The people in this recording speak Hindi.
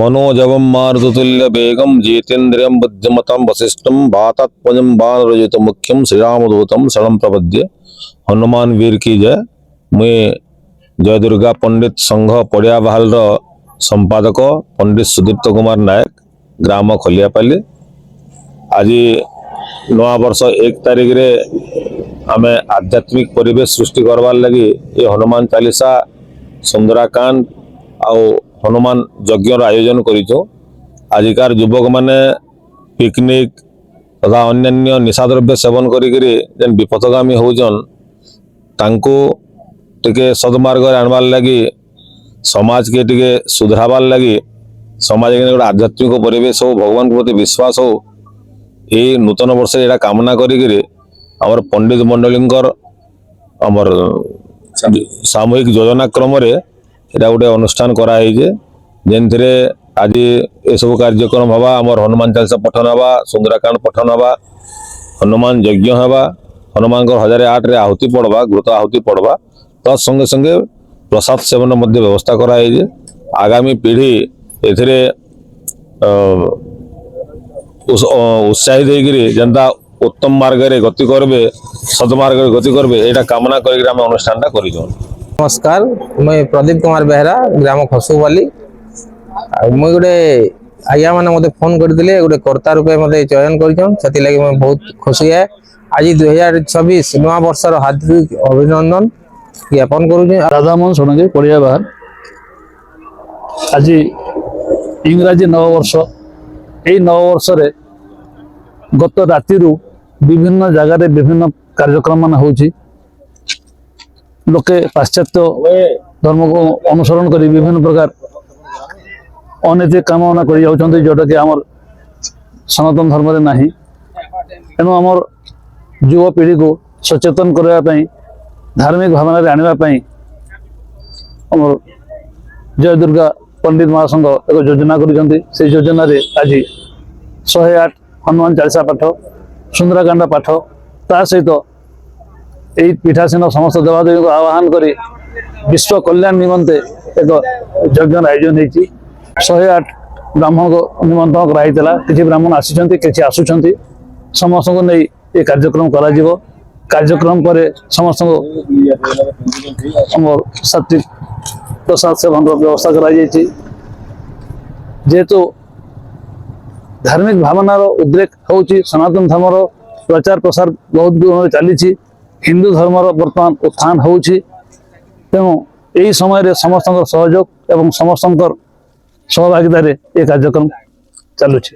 मनोजवं मारुततुल्य वेगं जितेन्द्रियं बुद्धिमतां वसिष्ठं वातात्मजं वानरयुत मुख्यं श्रीरामदूतं शरणं प्रपद्ये। हनुमान वीर की जय। मुई जय दुर्गा पंडित संघ पड़िया बहाल संपादक पंडित सुदीप्त कुमार नायक, ग्राम खलियापाली। आज नवा वर्ष 1 तारिख रे आमे आध्यात्मिक परिवेश सृष्टि करवार लगी ये हनुमान चालीसा, सुंदराकांड आउ हनुमान यज्ञ आयोजन करिछो। आजिकार युवक माने पिकनिक तथा अन्यान्य निशाद्रव्य सेवन करिकरी जेन विपथगामी होजन तांको टिके सदमार्ग आनबार लगी, समाज के टिके सुधराबार लगी, समाज के गोटे आध्यात्मिक परिवेश हो, भगवान के प्रति विश्वास हो, ये नूतन वर्ष एटा कामना करिकरी आमर पंडित मंडलींकर आमर सामूहिक योजना क्रम रे एटा गोटे अनुष्ठान कराई जेनथिरे आज ये सब कार्यक्रम हवा। आमर हनुमान चालीसा पठन हवा, सुंदराकांड पठन हवा, हनुमान यज्ञ हवा, हनुमान 1008 रे आहुति पड़वा, घृत आहुति पड़वा, तत्संगे संगे प्रसाद सेवन मध्य व्यवस्था कराई। आगामी पीढ़ी एथिरे उत्साहित होकर जनता उत्तम मार्ग रे गति करबे, सदमार्ग रे गति करबे, एटा कामना करिक हम अनुष्ठान करिजो। नमस्कार, मैं प्रदीप कुमार बेहरा, ग्राम खसुवाली। मुझे गोटे आज्ञा मैंने मत फोन करते गोटे कर्ता रूपे मत चयन कर मैं बहुत खुशी है। आज 2026 नवा वर्षर हार्दिक अभिनंदन ज्ञापन करुँ। राधामोहन सोनगे पड़िया बाहर। आज इंग्राजी नववर्ष, यही नववर्ष गत राति विभिन्न जगार विभिन्न कार्यक्रम मान होची। लोके पाश्चात्य धर्म को अनुसरण कर विभिन्न प्रकार अनैतिक काम कर जोटा कि आमर सनातन धर्म रे नाही। तेणु आमर युवा पीढ़ी को सचेतन करने, धार्मिक भावना आने आमर जय दुर्गा पंडित महासंघ एक योजना कर योजना रे आज 108 हनुमान चालीसा पाठ, सुंदराकांड पाठ, ता सहित यही पीठासीन समस्त देवादेवी को आह्वान करी विश्व कल्याण निमंते एक यज्ञ आयोजन होती। 108 ब्राह्मण को निमंत्रण कराइला। किसी ब्राह्मण आसी किसी आसुंच समस्त को नहीं ये कार्यक्रम करा जीवो। कार्यक्रम पर समस्त सात्विक प्रसाद सेवन व्यवस्था कराई। जेहेतु धार्मिक भावनार उद्रेक होची, सनातन धर्मर प्रचार प्रसार बहुत गुण चली, हिंदू धर्मर वर्तमान उत्थान होची। तेणु यही समय समस्त सहयोग एवं समस्त सहभागिता ये कार्यक्रम चलुची।